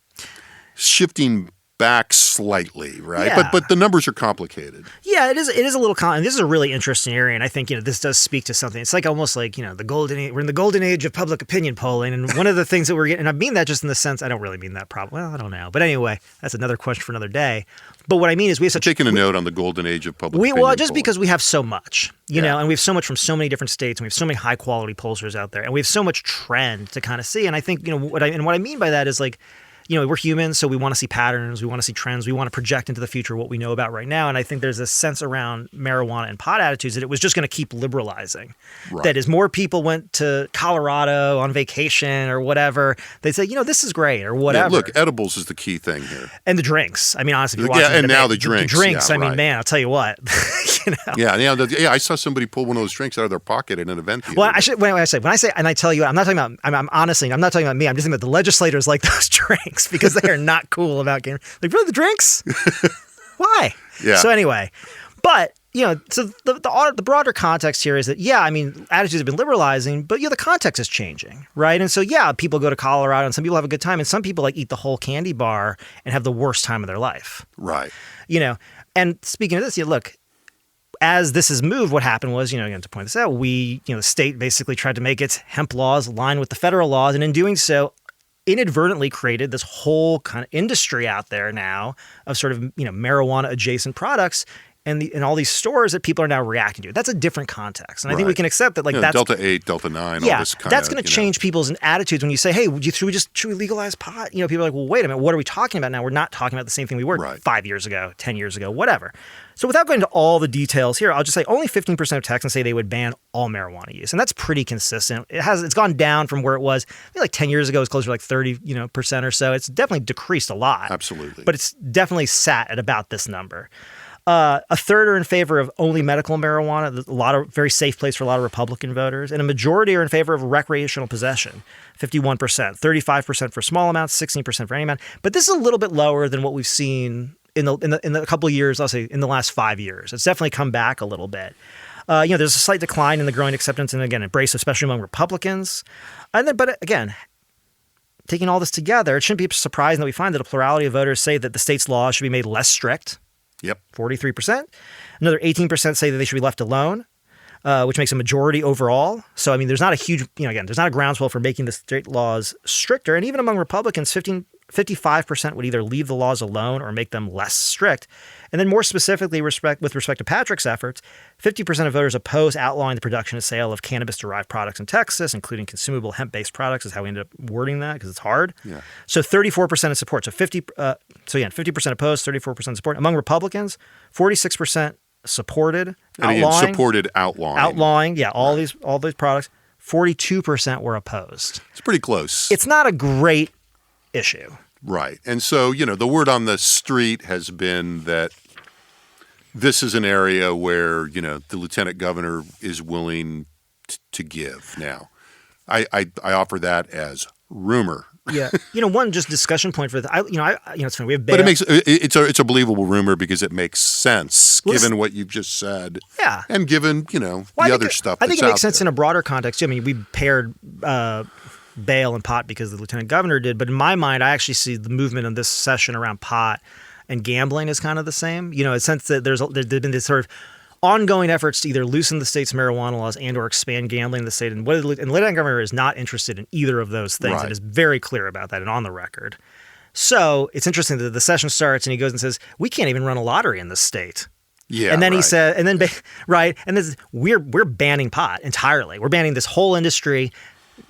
shifting back slightly, right? But the numbers are complicated. Yeah, it is a little this is a really interesting area, and I think this does speak to something. It's like almost like the golden age. We're in the golden age of public opinion polling, and one of the things that we're getting, and I mean that just in the sense I don't really mean that probably. Well, I don't know, but anyway, that's another question for another day. But what I mean is we have taking a note on the golden age of public opinion well, just polling. because we have so much, and we have so much from so many different states, and we have so many high quality pollsters out there, and we have so much trend to kind of see. And I think what I mean by that is like, we're humans, so we want to see patterns, we want to see trends, we want to project into the future what we know about right now. And I think there's a sense around marijuana and pot attitudes that it was just going to keep liberalizing. Right. That as more people went to Colorado on vacation or whatever, they'd say, this is great or whatever. Yeah, look, edibles is the key thing here. And the drinks. I mean, honestly, now the drinks. The drinks, I mean, man, I'll tell you what. I saw somebody pull one of those drinks out of their pocket in an event. Well, when I say, and I tell you, I'm not talking about, I'm honestly, I'm not talking about me. I'm just talking about the legislators like those drinks. Because they are not cool about getting like really the drinks. Why? Yeah. So anyway, but so the broader context here is that attitudes have been liberalizing, but the context is changing, right? And so people go to Colorado and some people have a good time, and some people like eat the whole candy bar and have the worst time of their life, right? And speaking of this, look. As this has moved, what happened was, again, to point this out, the state basically tried to make its hemp laws align with the federal laws, and in doing so, inadvertently created this whole kind of industry out there now of sort of, marijuana adjacent products and all these stores that people are now reacting to. That's a different context. And I think we can accept that that's Delta 8, Delta 9, all this kind that's going to change people's attitudes when you say, hey, should we legalize pot? People are like, well, wait a minute, what are we talking about now? We're not talking about the same thing we were 5 years ago, 10 years ago, whatever. So without going into all the details here, I'll just say only 15% of Texans say they would ban all marijuana use. And that's pretty consistent. It's gone down from where it was, I think like 10 years ago, it was closer to like 30, percent or so. It's definitely decreased a lot. Absolutely. But it's definitely sat at about this number. A third are in favor of only medical marijuana, very safe place for a lot of Republican voters, and a majority are in favor of recreational possession, 51%, 35% for small amounts, 16% for any amount. But this is a little bit lower than what we've seen in the couple of years, I'll say in the last 5 years. It's definitely come back a little bit. There's a slight decline in the growing acceptance and again embrace, especially among Republicans. But again, taking all this together, it shouldn't be surprising that we find that a plurality of voters say that the state's laws should be made less strict. Yep. 43%. Another 18% say that they should be left alone, which makes a majority overall. So, I mean, there's not a huge, there's not a groundswell for making the state laws stricter. And even among Republicans, 55% would either leave the laws alone or make them less strict. And then more specifically, with respect to Patrick's efforts, 50% of voters oppose outlawing the production and sale of cannabis-derived products in Texas, including consumable hemp-based products is how we ended up wording that because it's hard. Yeah. So 34% in support. So 50% opposed, 34% support. Among Republicans, 46% supported outlawing. Supported outlawing. Outlawing, all these products. 42% were opposed. It's pretty close. It's not a great issue. Right. And so, the word on the street has been that this is an area where, the lieutenant governor is willing to give. Now, I offer that as rumor. Yeah. One just discussion point for that. It's funny. We have but it's a believable rumor because it makes sense given what you've just said. Yeah. And given, the other stuff. I think it makes sense in a broader context. I mean, we paired bail and pot because the lieutenant governor did. But in my mind, I actually see the movement in this session around pot and gambling is kind of the same. You know, in the sense that there's been this sort of ongoing efforts to either loosen the state's marijuana laws and or expand gambling in the state. And the lieutenant governor is not interested in either of those things. Right. And is very clear about that and on the record. So it's interesting that the session starts and he goes and says, we can't even run a lottery in this state. Yeah. And then he right. said, and then, right. And this, we're banning pot entirely. We're banning this whole industry.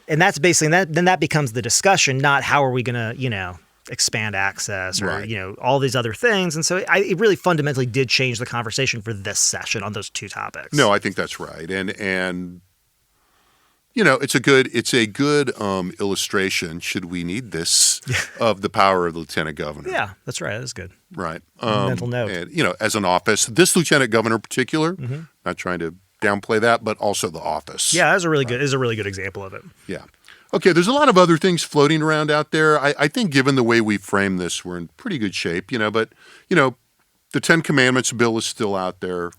And that's basically, then that becomes the discussion, not how are we going to, you know, expand access or, Right. you know, all these other things. And so it really fundamentally did change the conversation for this session on those two topics. No, I think that's right. And you know, it's a good illustration, should we need this, of the power of the lieutenant governor. Yeah, that's right. That's good. Right. Mental note. And, you know, as an office, this lieutenant governor in particular, not trying to downplay that, but also the office. Yeah, that's a really good, is a really good example of it. Yeah. Okay, there's a lot of other things floating around out there. I think given the way we frame this, we're in pretty good shape, you know, but, you know, the 10 Commandments bill is still out there.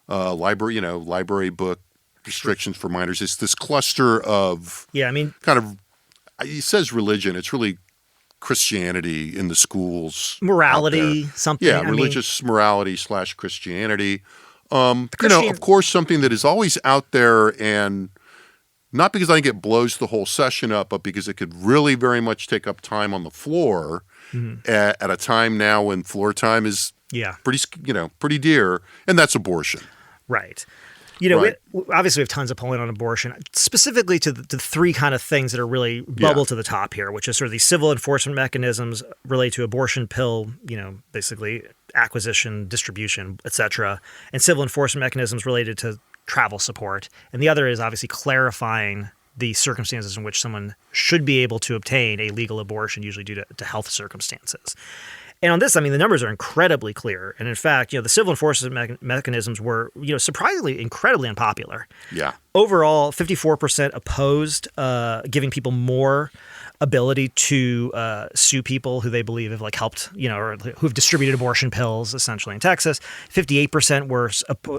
Library book restrictions for minors. It's this cluster of kind of, he says religion. It's really Christianity in the schools. Morality, something. Yeah, religious morality / Christianity. Of course, something that is always out there, and not because I think it blows the whole session up, but because it could really very much take up time on the floor at a time now when floor time is pretty dear, and that's abortion. Right. You know, Right. obviously we have tons of polling on abortion, specifically to the three kind of things that are really bubble to the top here, which is sort of these civil enforcement mechanisms related to abortion pill, you know, basically acquisition, distribution, et cetera, and civil enforcement mechanisms related to travel support. And the other is obviously clarifying the circumstances in which someone should be able to obtain a legal abortion, usually due to health circumstances. And on this, I mean, the numbers are incredibly clear. And in fact, you know, the civil enforcement mechanisms were, you know, surprisingly incredibly unpopular. Yeah. Overall, 54% opposed giving people more ability to sue people who they believe have like helped, you know, or who have distributed abortion pills essentially in Texas. 58% were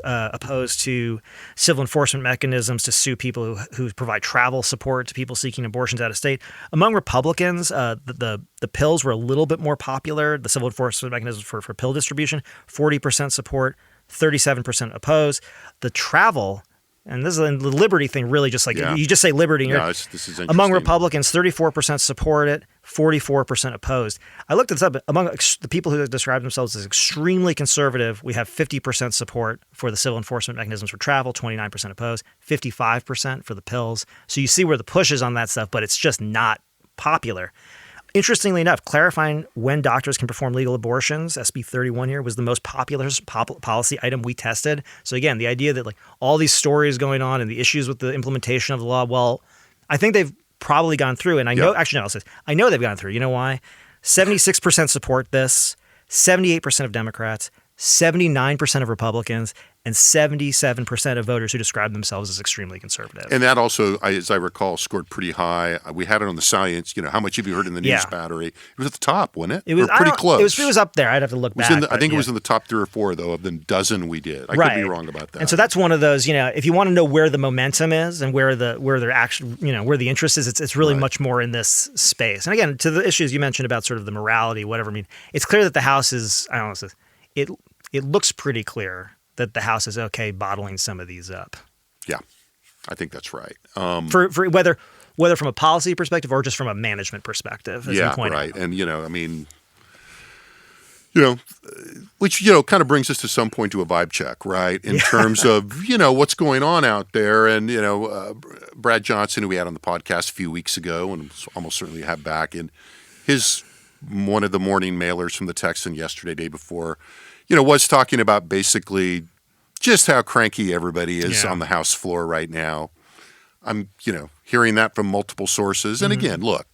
opposed to civil enforcement mechanisms to sue people who provide travel support to people seeking abortions out of state. Among Republicans, the pills were a little bit more popular. The civil enforcement mechanisms for pill distribution, 40% support, 37% opposed. The travel, and this is the liberty thing, really just like you just say liberty. Yeah, this is interesting. Among Republicans, 34% support it, 44% opposed. I looked this up. Among the people who describe themselves as extremely conservative, we have 50% support for the civil enforcement mechanisms for travel, 29% opposed, 55% for the pills. So you see where the push is on that stuff, but it's just not popular. Interestingly enough, clarifying when doctors can perform legal abortions, SB 31 here, was the most popular policy item we tested. So again, the idea that like all these stories going on and the issues with the implementation of the law, well, I think they've probably gone through. And I know, actually, no, I know they've gone through. You know why? 76% support this, 78% of Democrats, 79% of Republicans, and 77% of voters who describe themselves as extremely conservative. And that also, as I recall, scored pretty high. We had it on the science. You know, how much have you heard in the news battery? It was at the top, wasn't it? It was pretty close. It was up there. I'd have to look back. I think it was in the top 3 or 4, though, of the dozen we did. I could be wrong about that. And so that's one of those, you know, if you want to know where the momentum is and where they're actually, you know, where the interest is, it's really much more in this space. And again, to the issues you mentioned about sort of the morality, whatever. I mean, it's clear that the House is, I don't know, it looks pretty clear that the House is okay bottling some of these up. Yeah, I think that's right. For whether from a policy perspective or just from a management perspective, as you point out. And, you know, I mean, you know, which, you know, kind of brings us to some point to a vibe check, right? In terms of, you know, what's going on out there. And, you know, Brad Johnson, who we had on the podcast a few weeks ago and almost certainly have back, in one of the morning mailers from the Texan yesterday, day before, you know, was talking about basically just how cranky everybody is on the House floor right now. I'm, you know, hearing that from multiple sources. And again, look,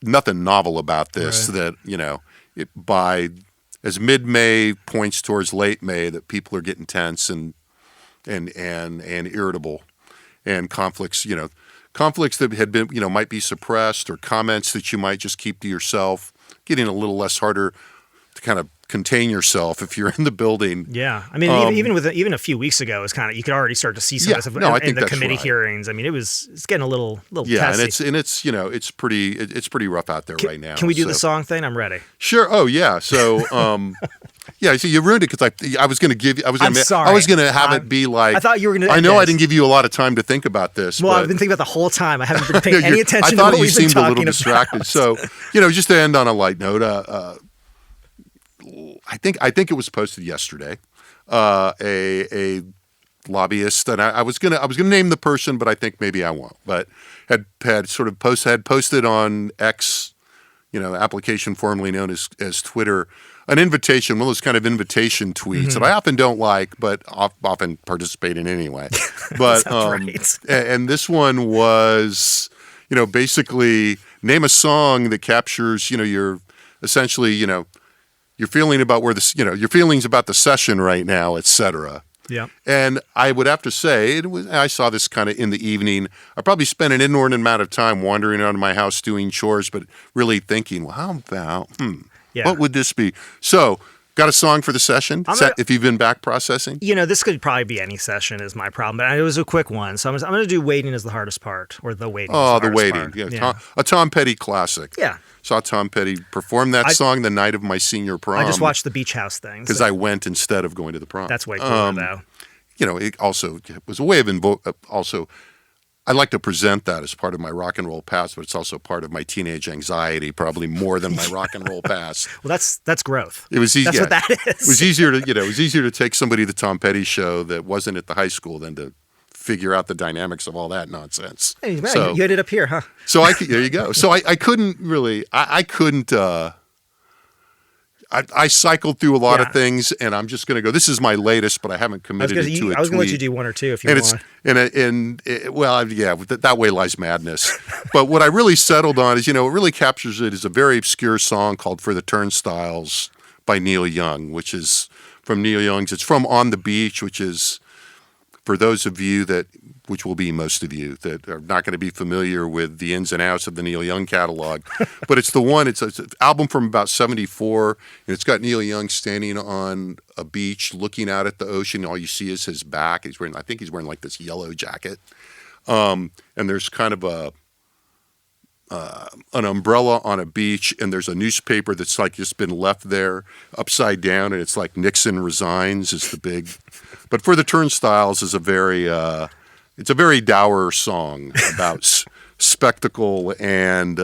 nothing novel about this that, you know, by as mid-May points towards late May that people are getting tense and irritable, and conflicts that had been, you know, might be suppressed, or comments that you might just keep to yourself, getting a little less harder. to kind of contain yourself if you're in the building. Yeah, I mean, even a few weeks ago, it's kind of, you could already start to see some of this I think in the that's committee right. hearings. I mean, it's getting a little Yeah, testy. and it's pretty rough out there right now. Can we do so. the song thing? I'm ready. Sure. Oh yeah. So yeah. So you ruined it because I was going to give you. I'm sorry. I was going to have it be like. I thought you were going to. I know I didn't give you a lot of time to think about this. Well, but, I've been thinking about the whole time. I haven't been paying any I attention to thought what you we've been seemed a little talking distracted. about. So just to end on a light note, I think it was posted yesterday. A lobbyist, and I was gonna name the person, but I think maybe I won't. But had posted on X, application formerly known as Twitter, an invitation, one of those kind of invitation tweets that I often don't like, but often participate in anyway. But right. and this one was, basically name a song that captures, your essentially, your feeling about your feelings about the session right now, etc. Yeah. And I would have to say, I saw this kind of in the evening. I probably spent an inordinate amount of time wandering around my house doing chores, but really thinking, well, how about, what would this be? So, got a song for the session? If you've been back processing? This could probably be any session is my problem, but it was a quick one. So I'm going to do Waiting as the hardest part, or The Waiting. Oh, is the The hardest Waiting. part. Yeah. A Tom Petty classic. Yeah. Saw Tom Petty perform that song the night of my senior prom. I just watched the Beach House thing. Because I went instead of going to the prom. That's way cooler, though. It also was a way of also, I like to present that as part of my rock and roll past, but it's also part of my teenage anxiety, probably more than my rock and roll past. Well, that's growth. It was easy. That's what that is. It was easier to take somebody to the Tom Petty show that wasn't at the high school than to figure out the dynamics of all that nonsense. Hey, man, you had it up here, huh? So there you go. So I couldn't really, I couldn't. I cycled through a lot of things, and I'm just going to go. This is my latest, but I haven't committed to a tweet. I was going to let you do one or two if you want. That way lies madness. But what I really settled on is, what really captures it is a very obscure song called "For the Turnstiles" by Neil Young, which is from Neil Young's. It's from "On the Beach," which is for those of you which will be most of you that are not going to be familiar with the ins and outs of the Neil Young catalog. But it's it's an album from about 74, and it's got Neil Young standing on a beach looking out at the ocean. All you see is his back. I think he's wearing like this yellow jacket. And there's kind of an umbrella on a beach, and there's a newspaper that's like just been left there upside down, and it's like Nixon resigns is the big. But For the Turnstiles is it's a very dour song about spectacle and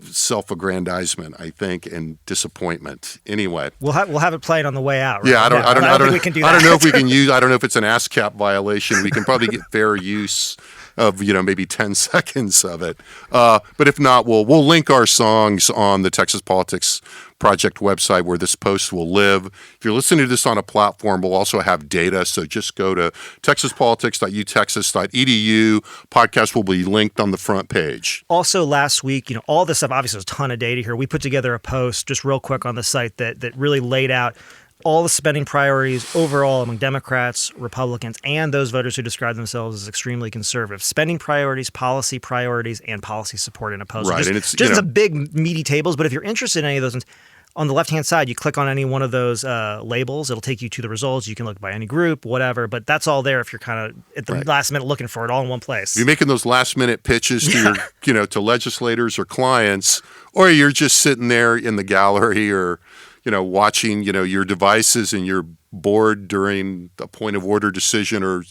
self-aggrandizement, I think, and disappointment. Anyway, we'll have it played on the way out. Right? Yeah, I don't think we can do that. I don't know if we can use. I don't know if it's an ASCAP violation. We can probably get fair use of maybe 10 seconds of it. But if not, we'll link our songs on the Texas Politics Project website where this post will live. If you're listening to this on a platform, we'll also have data. So just go to texaspolitics.utexas.edu. Podcast will be linked on the front page. Also, last week, all this stuff, obviously there's a ton of data here. We put together a post just real quick on the site that really laid out all the spending priorities overall among Democrats, Republicans, and those voters who describe themselves as extremely conservative. Spending priorities, policy priorities, and policy support and opposing. Right, just, and it's just the big meaty tables. But if you're interested in any of those ones, on the left-hand side, you click on any one of those labels. It'll take you to the results. You can look by any group, whatever. But that's all there if you're kind of at the last minute looking for it all in one place. If you're making those last-minute pitches to your, to legislators or clients, or you're just sitting there in the gallery or watching, your devices and you're bored during a point of order decision or,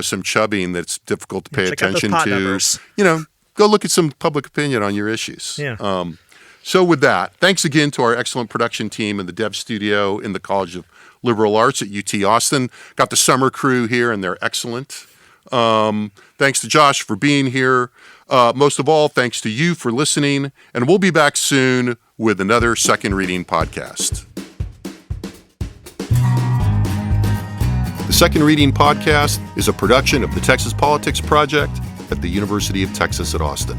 some chubbing that's difficult to pay attention to, numbers. Go look at some public opinion on your issues. Yeah. So with that, thanks again to our excellent production team in the Dev Studio in the College of Liberal Arts at UT Austin. Got the summer crew here, and they're excellent. Thanks to Josh for being here. Most of all, thanks to you for listening, and we'll be back soon with another Second Reading podcast. The Second Reading podcast is a production of the Texas Politics Project at the University of Texas at Austin.